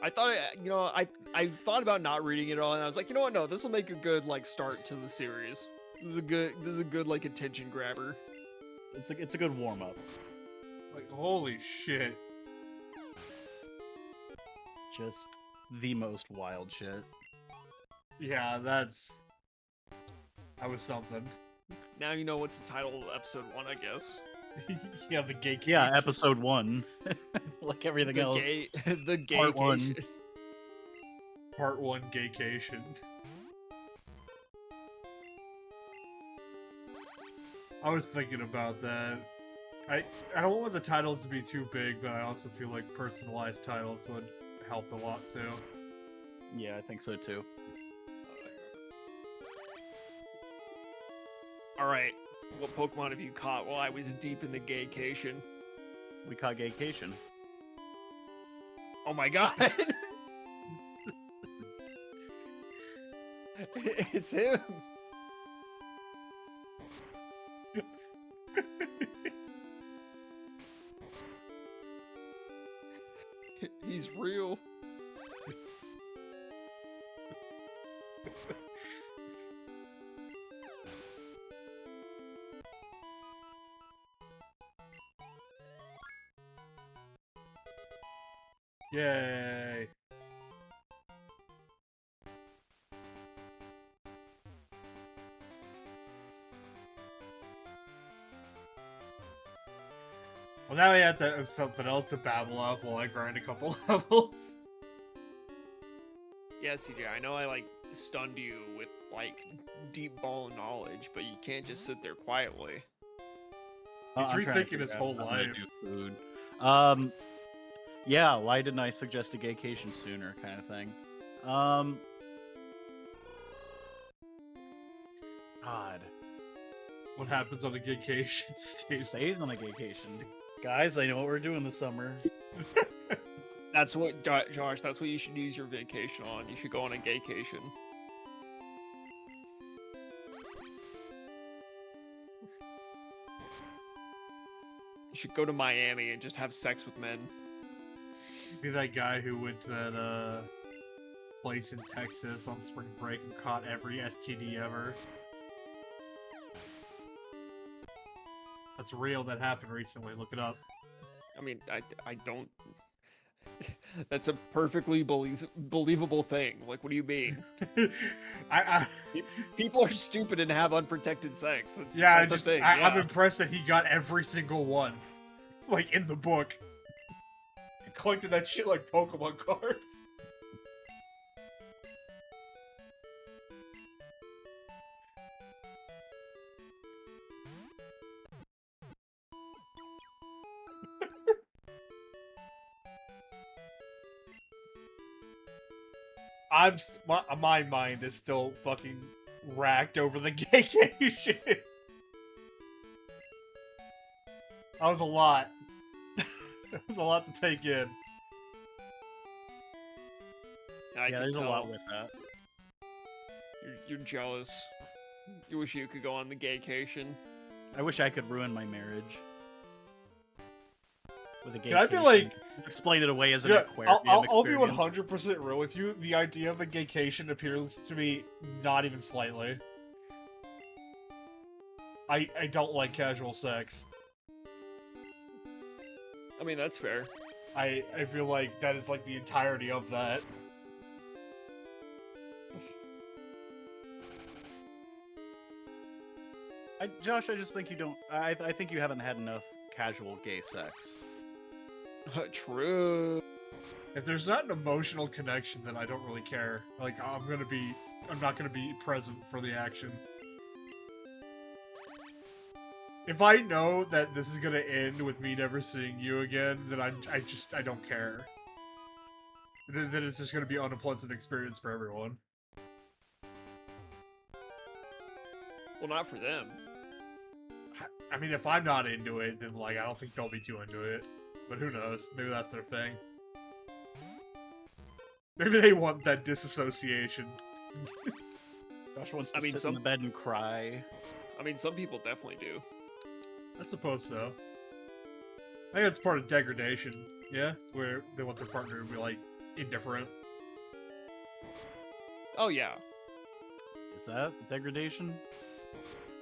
I thought, I thought about not reading it all, and I was like, you know what? No, this will make a good like start to the series. This is a good like attention grabber. It's a good warm up. Like, holy shit. Just the most wild shit. Yeah, that was something. Now you know what the title of episode 1, I guess. Yeah, the gay cage. Yeah, episode 1. Like everything else. The gay Part 1. Part 1 gaycation. I was thinking about that. I don't want the titles to be too big, but I also feel like personalized titles would help a lot too. Yeah, I think so too. Alright, what Pokemon have you caught while I was deep in the gaycation? We caught gaycation. Oh my god! It's him! He's real. Yay! Well, now we have to have something else to babble off while I grind a couple levels. Yeah, CJ, I know I like stunned you with like deep ball knowledge, but you can't just sit there quietly. He's I'm trying to rethinking figure his out whole how I'm gonna life. do food. Yeah, why didn't I suggest a gaycation sooner, kind of thing. God. What happens on a gaycation stage? Stays on a gaycation. Guys, I know what we're doing this summer. That's what, Josh, that's what you should use your vacation on. You should go on a gaycation. You should go to Miami and just have sex with men. Be that guy who went to that place in Texas on spring break and caught every STD ever. That's real. That happened recently. Look it up. I mean, I don't... That's a perfectly believable thing. Like, what do you mean? People are stupid and have unprotected sex. That's a thing. I'm impressed that he got every single one. Like, in the book. He collected that shit like Pokemon cards. My mind is still fucking racked over the gaycation. That was a lot. That was a lot to take in. I Yeah, can there's tell. a lot with that. You're jealous. You wish you could go on the gaycation. I wish I could ruin my marriage. With a gaycation. Can I be like... Explain it away as an Yeah, aquarium I'll be experience. 100% real with you. The idea of a gaycation appeals to me not even slightly. I don't like casual sex. I mean, that's fair. I feel like that is like the entirety of that. Josh, I just think you don't... I think you haven't had enough casual gay sex. True. If there's not an emotional connection, then I don't really care. Like, I'm not gonna be present for the action. If I know that this is gonna end with me never seeing you again, then I don't care. Then it's just gonna be an unpleasant experience for everyone. Well, not for them. I mean, if I'm not into it, then like I don't think they'll be too into it. But who knows? Maybe that's their thing. Maybe they want that disassociation. Josh wants to sit in the bed and cry. I mean, some people definitely do. I suppose so. I think that's part of degradation, yeah? Where they want their partner to be, like, indifferent. Oh yeah. Is that degradation?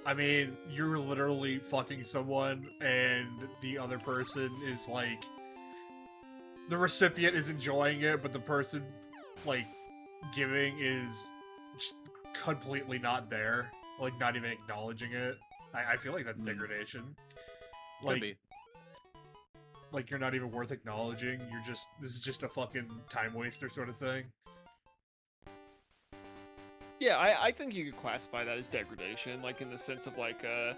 I mean, you're literally fucking someone, and the other person is like, the recipient is enjoying it, but the person like giving is just completely not there, like not even acknowledging it. I feel like that's degradation. Could Like, be. like you're not even worth acknowledging. You're just, this is just a fucking time waster sort of thing. Yeah, I think you could classify that as degradation, like in the sense of like a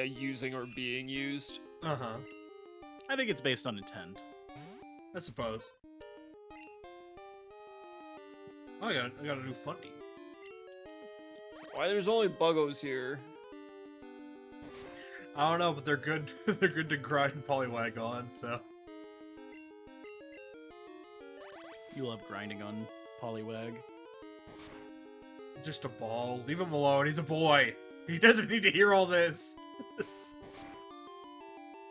using or being used. Uh-huh. I think it's based on intent. I suppose. Oh, I got a new funny. Why there's only buggos here? I don't know, but they're good. They're good to grind Poliwag on, so. You love grinding on Poliwag. Just a ball. Leave him alone. He's a boy. He doesn't need to hear all this.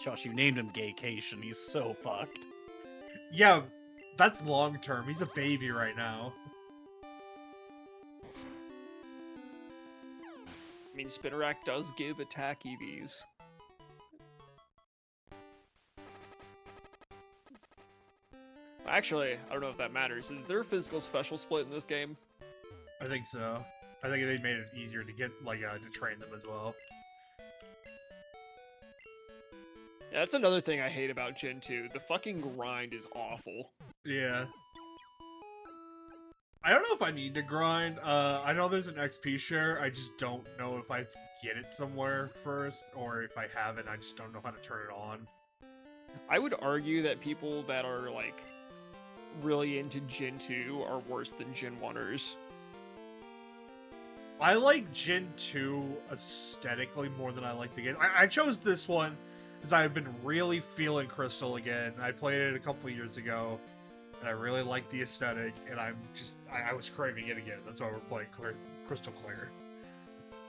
Josh, you named him Gaycation. He's so fucked. Yeah, that's long term. He's a baby right now. I mean, Spinnerack does give attack EVs. Actually, I don't know if that matters. Is there a physical special split in this game? I think so. I think they made it easier to get, like, to train them as well. Yeah, that's another thing I hate about Gen 2. The fucking grind is awful. Yeah. I don't know if I need to grind. I know there's an XP share. I just don't know if I have to get it somewhere first, or if I have it, I just don't know how to turn it on. I would argue that people that are, like, really into Gen 2 are worse than Gen 1ers. I like Gen 2 aesthetically more than I like the game. I chose this one because I've been really feeling Crystal again. I played it a couple years ago, and I really liked the aesthetic, and I was craving it again. That's why we're playing Crystal Clear.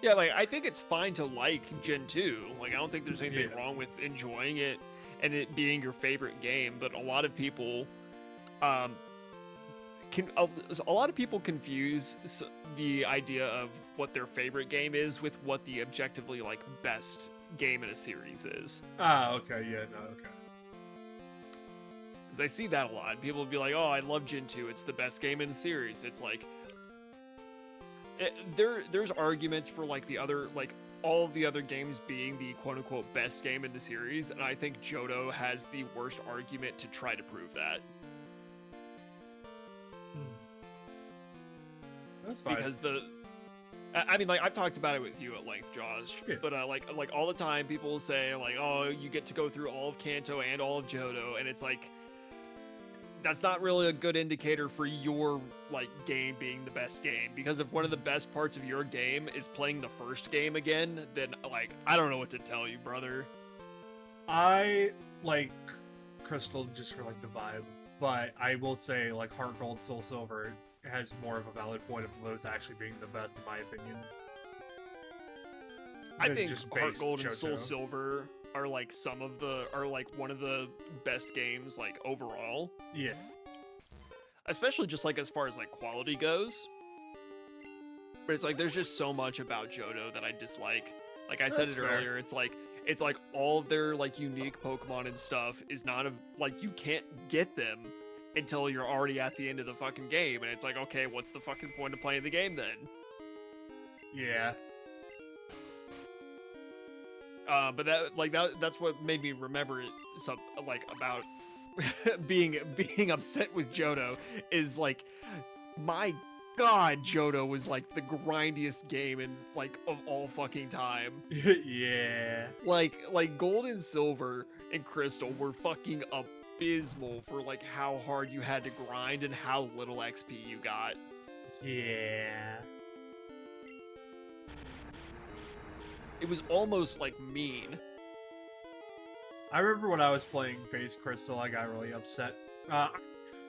Yeah, like, I think it's fine to like Gen 2. Like, I don't think there's anything wrong with enjoying it and it being your favorite game, but a lot of people a lot of people confuse the idea of what their favorite game is with what the objectively, like, best game in a series is. Ah, okay, yeah, no, okay. Because I see that a lot. People will be like, oh, I love Gen 2, it's the best game in the series. It's like, there's arguments for, like, the other, like, all of the other games being the quote-unquote best game in the series, and I think Johto has the worst argument to try to prove that. That's fine. Because I mean, like, I've talked about it with you at length, Josh, Yeah. but like all the time people will say, like, oh, you get to go through all of Kanto and all of Johto, and it's like, that's not really a good indicator for your, like, game being the best game, because if one of the best parts of your game is playing the first game again, then, like, I don't know what to tell you, brother. I like Crystal just for, like, the vibe, but I will say, like, Heart Gold, Soul Silver has more of a valid point of those actually being the best, in my opinion. I than think just Heart base Gold and Soul Johto. Silver are, like, one of the best games, like, overall. Yeah. Especially just, like, as far as, like, quality goes. But it's like, there's just so much about Johto that I dislike. Like I said That's it fair. earlier, it's like all of their, like, unique Pokemon and stuff is not like, you can't get them until you're already at the end of the fucking game, and it's like, okay, what's the fucking point of playing the game then? Yeah. But that's what made me remember it, like, about being upset with Johto is, like, my god, Johto was, like, the grindiest game in, like, of all fucking time. Yeah. Like Gold and Silver and Crystal were fucking abysmal for, like, how hard you had to grind and how little XP you got. Yeah. It was almost, like, mean. I remember when I was playing base Crystal, I got really upset.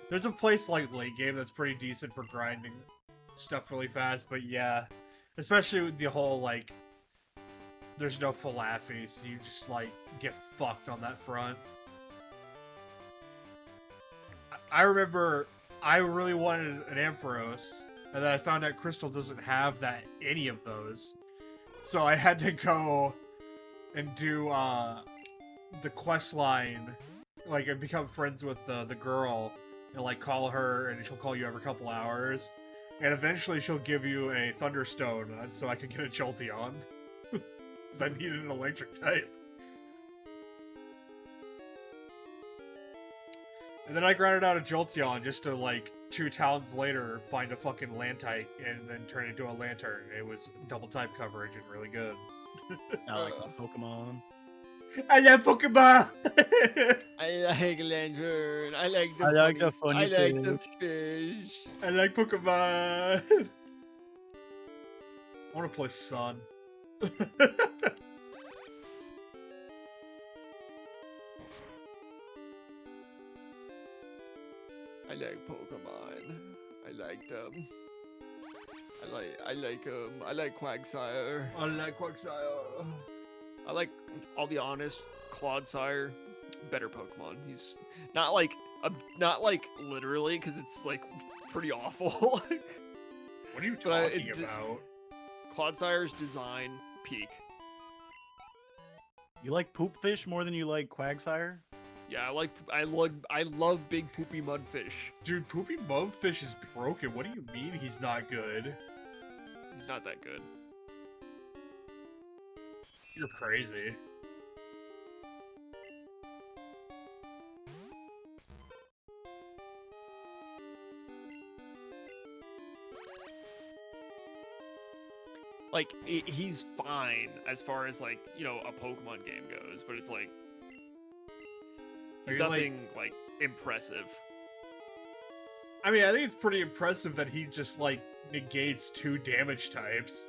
There's a place like late game that's pretty decent for grinding stuff really fast, but yeah, especially with the whole, like, there's no Falafi, so you just, like, get fucked on that front. I remember I really wanted an Ampharos, and then I found out Crystal doesn't have any of those. So I had to go and do the quest line, like, and become friends with the girl, and like call her, and she'll call you every couple hours, and eventually she'll give you a Thunderstone, so I can get a Jolteon. Because I needed an electric type. And then I grinded out a Jolteon just to, like, 2 towns later find a fucking Lantite and then turn it into a Lantern. It was double type coverage and really good. I like Pokemon. I love Pokemon! I like Lantern. I like the I like the funny- funny I like the fish. I like Pokemon! I want to play Sun. I like Pokemon. I like them. I like Quagsire. I like Quagsire. I'll be honest, Clodsire, better Pokemon. He's not like literally, because it's like pretty awful. What are you But talking it's about? Clodsire's design peak. You like poop fish more than you like Quagsire? Yeah, I love big poopy mudfish. Dude, Poopy Mudfish is broken. What do you mean he's not good? He's not that good. You're crazy. Like he's fine as far as like, you know, a Pokemon game goes, but it's like he's Are you, nothing like impressive. I mean, I think it's pretty impressive that he just, like, negates 2 damage types.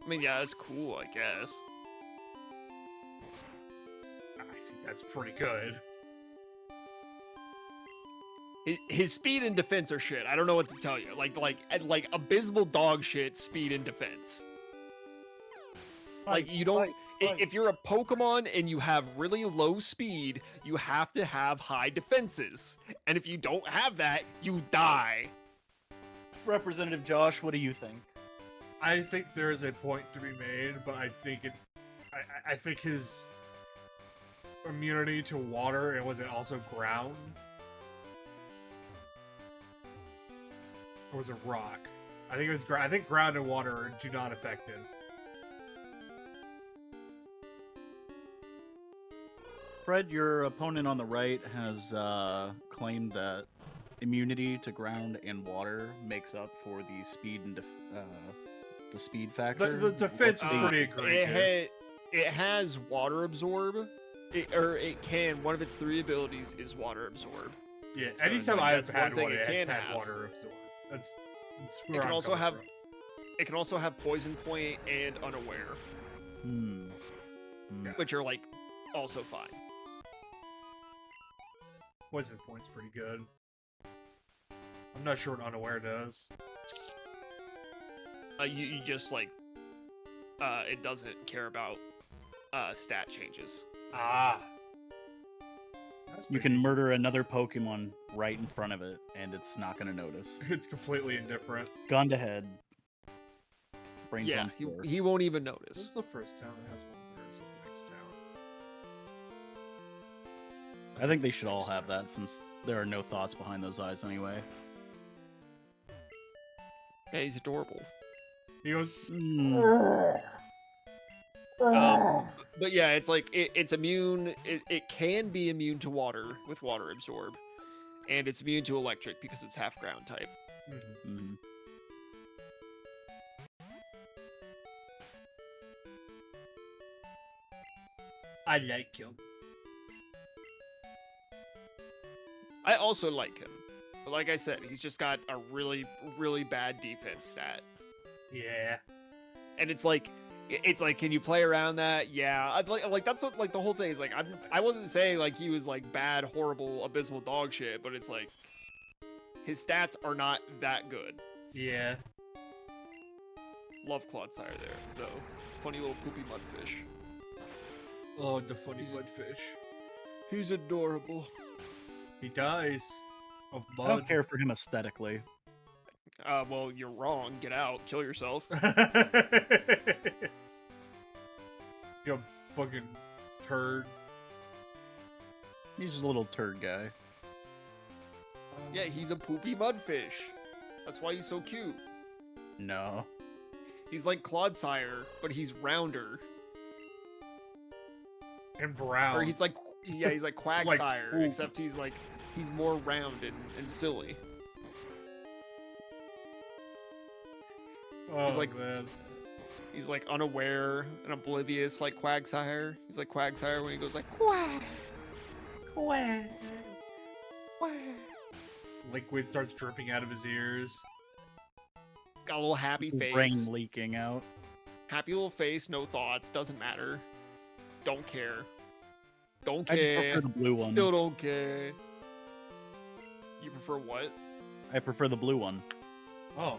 I mean, yeah, it's cool, I guess. I think that's pretty good. His speed and defense are shit. I don't know what to tell you. Like abysmal dog shit speed and defense. Like you don't. If you're a Pokemon and you have really low speed, you have to have high defenses. And if you don't have that, you die. Representative Josh, what do you think? I think there is a point to be made, but I think I think his immunity to water, and was it also ground? Or was it rock? I think it was ground. I think ground and water do not affect him. Fred, your opponent on the right has claimed that immunity to ground and water makes up for the speed and the speed factor. The defense is pretty egregious. It has water absorb. It can. One of its 3 abilities is water absorb. Yeah, So anytime it's like, I've that's had one thing one, it it's can had have. water absorb. That's It where can I'm also coming have. from. It can also have poison point and unaware, Yeah. which are like also fine. Poison point's pretty good. I'm not sure what unaware does. You just like it doesn't care about stat changes. Ah. That's You pretty can murder another Pokemon right in front of it, and it's not going to notice. It's completely indifferent. Gun to head. Brains Yeah, on floor. he won't even This notice. is the first town that has one. There's the next town. I think they should all have that, since there are no thoughts behind those eyes anyway. Yeah, he's adorable. He goes. But yeah, it's like it's immune. It can be immune to water with water absorb, and it's immune to electric because it's half ground type. Mhm. I like him. I also like him, but like I said, he's just got a really, really bad defense stat, Yeah. and it's like, can you play around that? Yeah, I'd like that's what like the whole thing is like. I wasn't saying like he was like bad, horrible, abysmal dog shit, but it's like his stats are not that good. Yeah. Love Clodsire there though. Funny little poopy mudfish. Oh, the funny mudfish. He's adorable. He dies of I mud. don't care for him aesthetically. Well, you're wrong. Get out. Kill yourself. You fucking turd. He's just a little turd guy. Yeah, he's a poopy mudfish. That's why he's so cute. No. He's like Clodsire, but he's rounder. And brown. Or he's like, yeah, he's like Quagsire, poop. except he's more round and silly. Oh, he's like- man. He's like unaware and oblivious like Quagsire. He's like Quagsire when he goes like, quack, quack, quack. Liquid starts dripping out of his ears. Got a little happy His face. brain leaking out. Happy little face, no thoughts, doesn't matter. Don't care. Don't I just care. prefer the blue one. Still don't care. You prefer what? I prefer the blue one. Oh,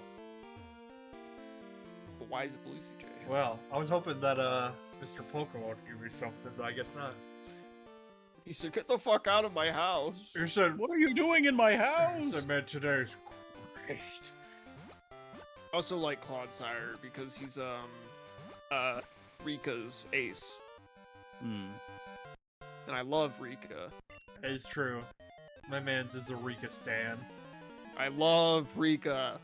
But why is it blue, CJ? well, I was hoping that Mr. Pokemon would give me something, but I guess not. He said, "Get the fuck out of my house." You said, What are you doing in my I house? said, man, today's great. I also like Clodsire because he's Rika's ace, Hmm. and I love Rika. That is true. My man's is a Rika stan. I love Rika.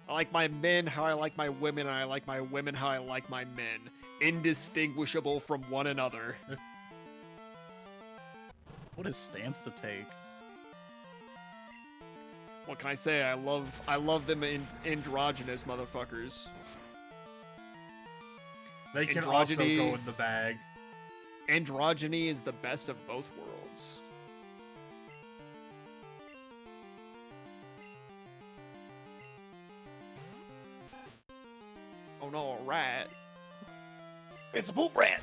I like my men how I like my women, and I like my women how I like my men. Indistinguishable from one another. What a stance to take. What can I say? I love them androgynous motherfuckers. They can also Androgyny. go in the bag. Androgyny is the best of both worlds. Oh no, a rat. It's a poop rat.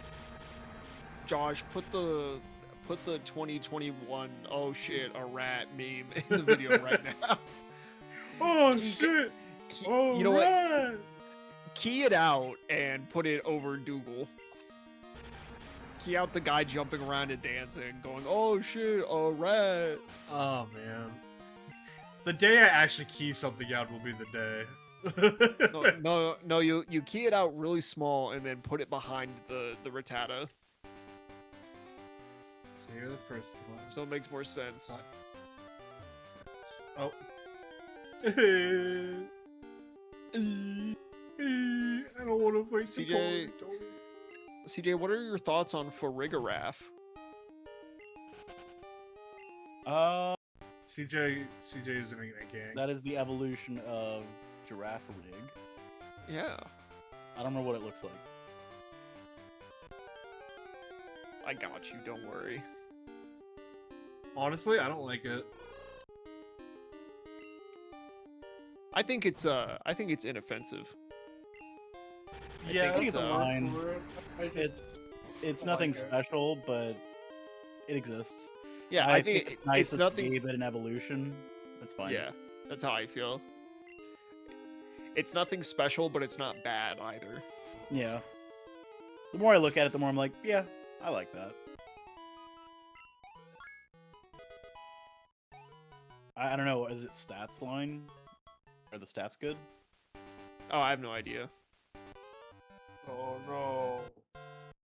Josh, put the 2021 oh shit a rat meme in the video right now. Oh You shit! Key- Oh, you know what? right. Key it out and put it over Google. Key out the guy jumping around and dancing, going, "Oh shit, a rat." Oh man. The day I actually key something out will be the day. No, you key it out really small and then put it behind the Rattata, So you're the first one. so it makes more sense. Oh. I don't want to fight the CJ. Pony. CJ, what are your thoughts on Farigiraf? CJ isn't in a gang. That is the evolution of Giraffe Rig. Yeah, I don't know what it looks like. I got you. Don't worry. Honestly, I don't like it. I think it's inoffensive. I Yeah, think it's that's fine. for it. It's I nothing like it. special, but it exists. Yeah, I I think it's nice it's that nothing. they gave it an evolution. That's fine. Yeah, that's how I feel. It's nothing special, but it's not bad either. Yeah. The more I look at it, the more I'm like, yeah, I like that. I don't know. Is it stats line? Are the stats good? Oh, I have no idea. Oh no.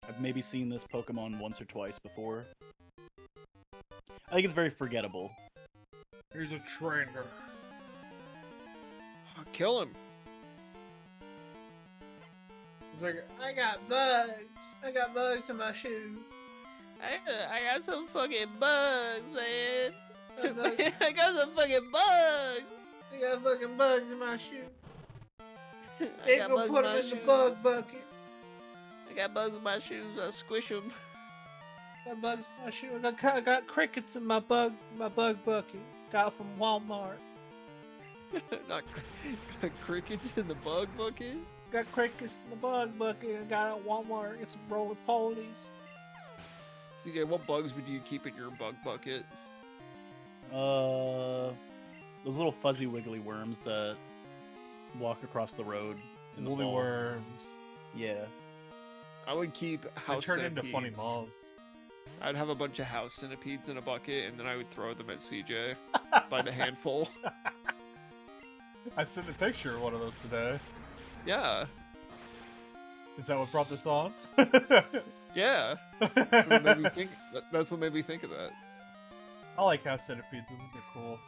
I've maybe seen this Pokemon once or twice before. I think it's very forgettable. Here's a trainer. Kill him. He's like, I got bugs. I got bugs in my shoe. I got some fucking bugs, man. I got bugs, I got some fucking bugs. I got fucking bugs in my shoe. I They got go bugs put in them my in the shoes. bug bucket. I got bugs in my shoes. I squish them. Got bugs in my shoe. I got crickets in my bug bucket. Got from Walmart. Not crickets in the bug bucket. Got crickets in the bug bucket. I got it at Walmart. Get some roly polies. CJ, what bugs would you keep in your bug bucket? Those little fuzzy wiggly worms that walk across the road in the Woolly fall. worms. Yeah. I would keep They house turn into funny centipedes. moths. I'd have a bunch of house centipedes in a bucket, and then I would throw them at CJ by the handful. I sent a picture of one of those today. Yeah, Is that what brought this on? yeah. That's what made me think. That's what made me think of that. I like house centipedes. I think they're cool.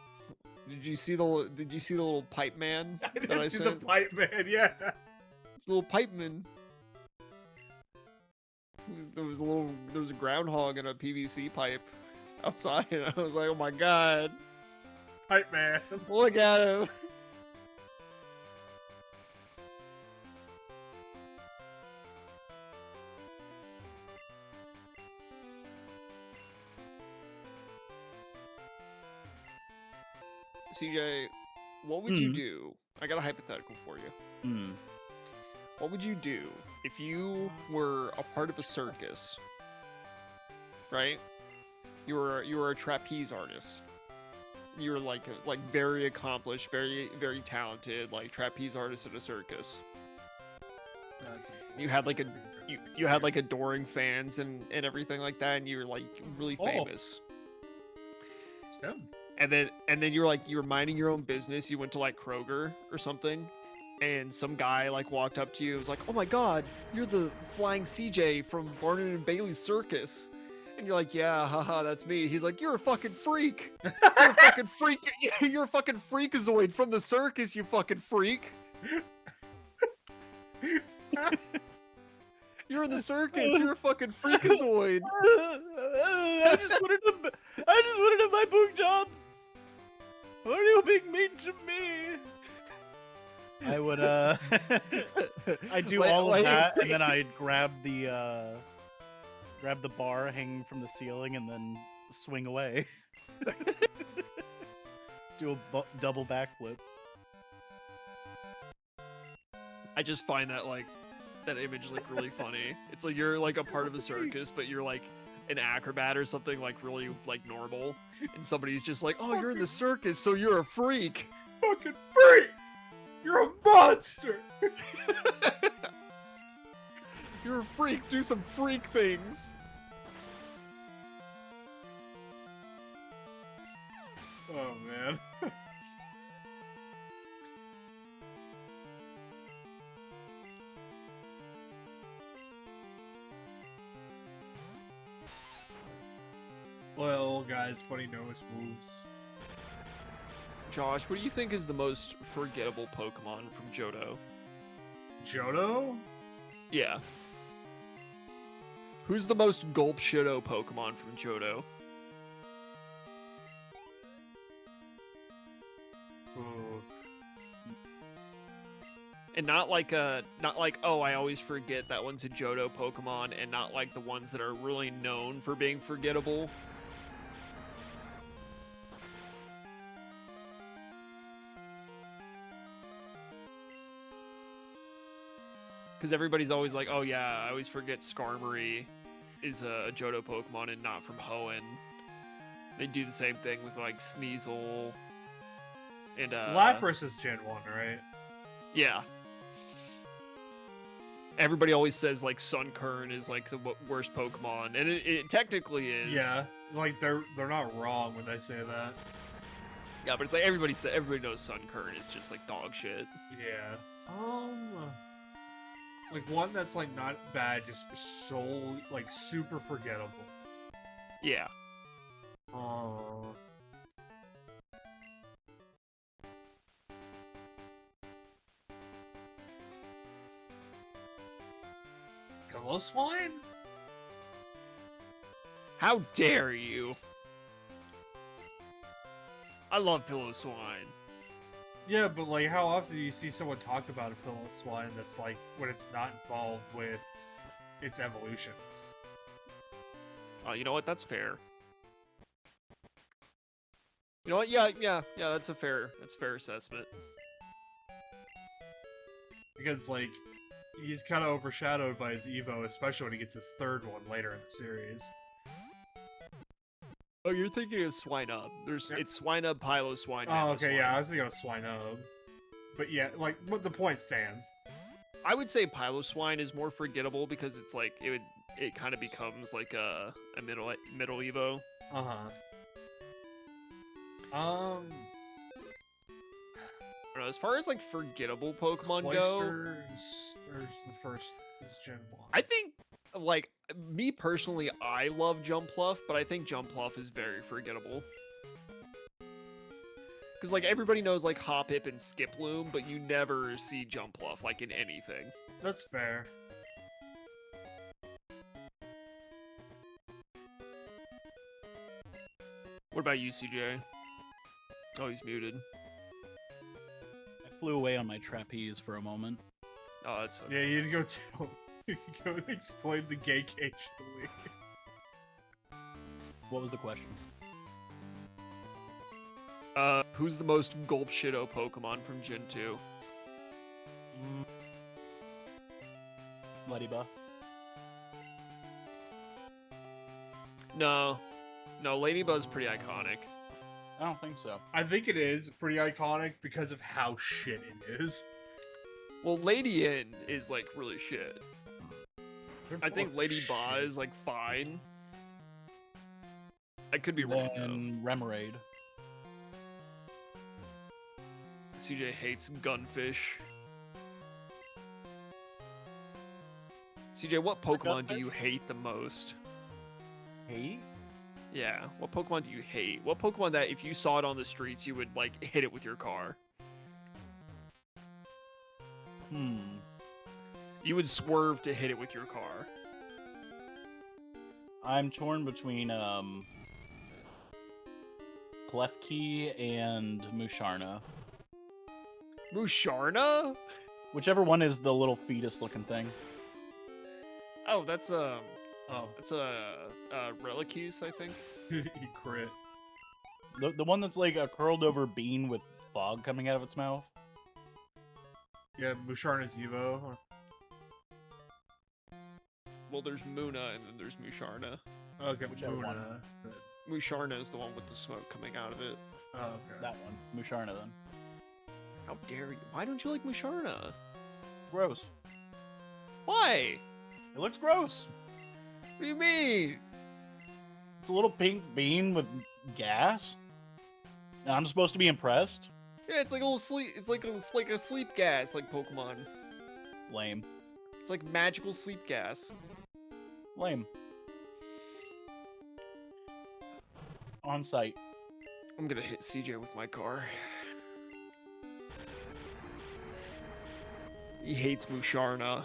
Did you see the little pipe man I that didn't I see sent? the pipe man. Yeah. It's a little pipe man. There was a groundhog in a PVC pipe outside, and I was like, oh my god, Pipe man. look at him. CJ, what would you do? I got a hypothetical for you. Hmm. What would you do if you were a part of a circus? Right? You were a trapeze artist. You were like very accomplished, very talented, like trapeze artist at a circus. You had like you had like adoring fans and everything like that, and you were like really famous. Yeah. And then you were minding your own business. You went to like Kroger or something, and some guy like walked up to you and was like, "Oh my god, you're the flying CJ from Barnum and Bailey's circus." And you're like, "Yeah, haha, that's me." He's like, "You're a fucking freak. You're a fucking freak. You're a fucking freakazoid from the circus, you fucking freak. You're in the circus. You're a fucking freakazoid." I just wanted to buy book jobs. What are you being mean to me? I would I'd do all of that, and then I'd grab the bar hanging from the ceiling, and then swing away. Do a double backflip. I just find that image like really funny. It's like you're like a part of a circus, but you're like an acrobat or something like really like normal, and somebody's just like, "Oh, you're in the circus, so you're a freak." Fucking freak! You're a monster! You're a freak. Do some freak things. Oh man. Well, guys, funny nose moves. Josh, what do you think is the most forgettable Pokemon from Johto? Johto? Yeah. Who's the most gulp shitto Pokemon from Johto? Ooh. And not like oh, I always forget that one's a Johto Pokemon, and not like the ones that are really known for being forgettable. Because everybody's always like, oh yeah, I always forget Skarmory is a Johto Pokemon and not from Hoenn. They do the same thing with like Sneasel and Lapras is Gen 1, right? Yeah. Everybody always says like Sunkern is like the worst Pokemon, and it technically is. Yeah, like they're not wrong when they say that. Yeah, but it's like everybody knows Sunkern is just like dog shit. Yeah. Like one that's like not bad, just so like super forgettable. Yeah. Oh. Swine? How dare you? I love Swine. Yeah, but like, how often do you see someone talk about a Swine that's like when it's not involved with its evolutions? You know what? That's fair. You know what? Yeah. That's a fair assessment. Because like, he's kind of overshadowed by his Evo, especially when he gets his third one later in the series. Oh, you're thinking of Swinub. It's Swinub, Piloswine. Oh, okay, yeah, I was thinking of Swinub. But yeah, like, what the point stands. I would say Piloswine is more forgettable because it's like it kind of becomes like a middle Evo. Uh-huh. I don't know, as far as like forgettable Pokemon go, Cloisters, there's the first is Gen 1. I think like me personally, I love Jumpluff, but I think Jumpluff is very forgettable. Because like everybody knows like Hoppip and Skiploom, but you never see Jumpluff like in anything. That's fair. What about you, CJ? Oh, he's muted. I flew away on my trapeze for a moment. Oh, that's okay. Yeah, you'd go tell, go and explain the gay cage to me. What was the question? Who's the most Gulp Shido Pokemon from Gen 2? Ladybug. No, Ladybug's pretty iconic. I don't think so. I think it is pretty iconic because of how shit it is. Well, Ladian is like really shit. They're I think both Ladybug shit. is like fine. I could be wrong though. Then Remoraid. CJ hates Gunfish. CJ, what Pokemon do you hate the most? Hate? Yeah, what Pokemon do you hate? What Pokemon that if you saw it on the streets, you would like hit it with your car? You would swerve to hit it with your car. I'm torn between Klefki and Musharna. Musharna? Whichever one is the little fetus-looking thing. Oh, that's Oh, that's Reliqueuse, I think. he crit. The one that's like a curled over bean with fog coming out of its mouth. Yeah, Musharna's Evo. Well, there's Muna and then there's Musharna. Okay, Whichever one. Musharna is the one with the smoke coming out of it. Oh, okay. That one. Musharna then. How dare you? Why don't you like Musharna? Gross. Why? It looks gross. What do you mean? It's a little pink bean with gas. And I'm supposed to be impressed? Yeah, it's like a little sleep. It's like a sleep gas, like Pokemon. Lame. It's like magical sleep gas. Lame. On site. I'm gonna hit CJ with my car. He hates Musharna.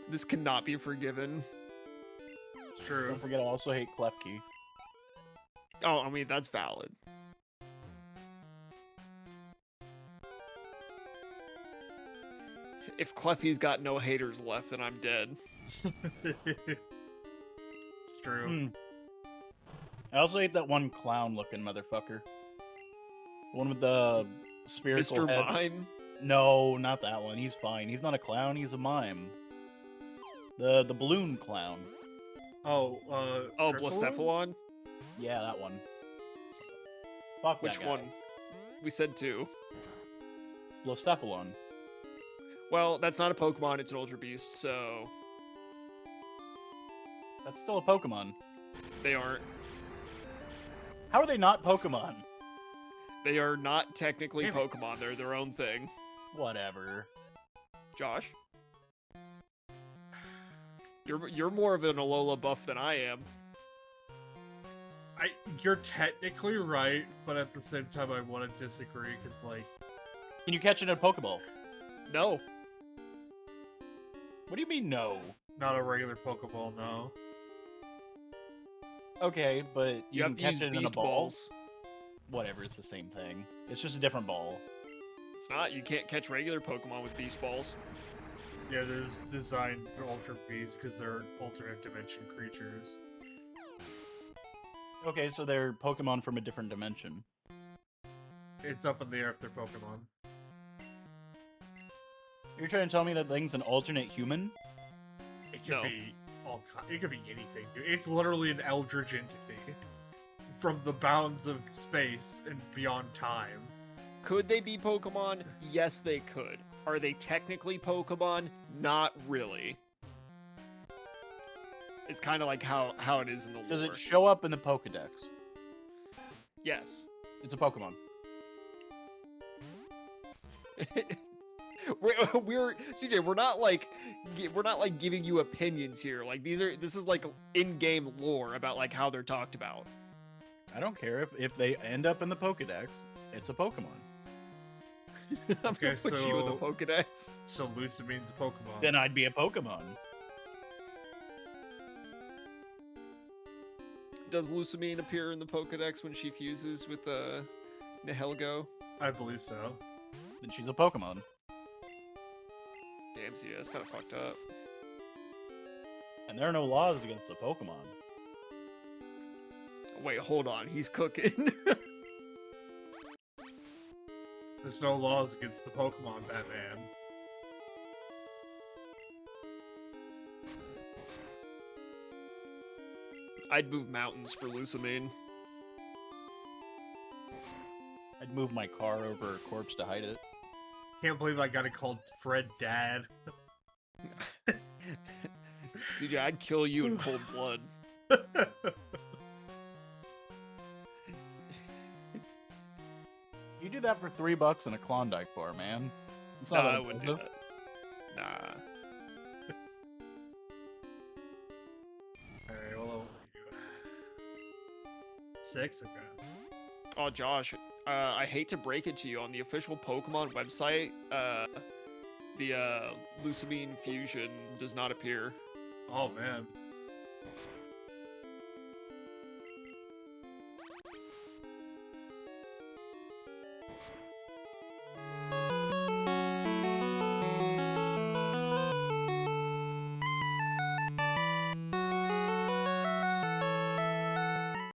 This cannot be forgiven. It's true. Don't forget I also hate Klefki. Oh, I mean, that's valid. If Cleffy's got no haters left, then I'm dead. It's true. I also hate that one clown-looking motherfucker. The one with the spherical Mr. head. Mime? No, not that one. He's fine. He's not a clown. He's a mime. The balloon clown. Oh, Oh, Drifloon? Blacephalon? Yeah, that one. Fuck that Which guy. one? We said two. Blacephalon. Well, that's not a Pokemon, it's an Ultra Beast, so That's still a Pokemon. they aren't. How are they not Pokemon? They are not technically Damn it. Pokemon, they're their own thing. Whatever. Josh? You're more of an Alola buff than I am. You're technically right, but at the same time, I want to disagree because, like, Can you catch it in a Pokeball? No. What do you mean no? not a regular Pokeball, no. Okay, but You have can to catch use it in a Beast ball. Balls. Whatever, it's the same thing. It's just a different ball. It's not. You can't catch regular Pokemon with Beast Balls. Yeah, there's designed for Ultra Beasts because they're alternate dimension creatures. Okay, so they're Pokemon from a different dimension. It's up in the air if they're Pokemon. You're trying to tell me that thing's an alternate human? It could No. be it could be anything, dude. It's literally an eldritch entity from the bounds of space and beyond time. Could they be Pokemon? Yes, they could. Are they technically Pokemon? Not really. It's kind of like how it is in the lore. Does it show up in the Pokédex? Yes. It's a Pokemon. we're CJ. We're not like giving you opinions here. Like this is like in-game lore about like how they're talked about. I don't care if they end up in the Pokédex. It's a Pokemon. I'm Okay, gonna put you in the so- Pokedex. So Lusamene's a Pokemon. Then I'd be a Pokemon. Does Lusamine appear in the Pokedex when she fuses with Nihilego? I believe so. Then she's a Pokemon. Damn, CJ, that's kind of fucked up. And there are no laws against a Pokemon. Wait, hold on. He's cooking. There's no laws against the Pokemon, Batman. I'd move mountains for Lusamine. I'd move my car over a corpse to hide it. Can't believe I got it called Fred Dad. CJ, I'd kill you in cold blood. You do that for $3 in a Klondike bar, man. It's Nah, not I wouldn't do expensive. that. Nah. Alright, well, 6? Okay. Oh, Josh, I hate to break it to you. On the official Pokemon website, the Lusamine fusion does not appear. Oh, man.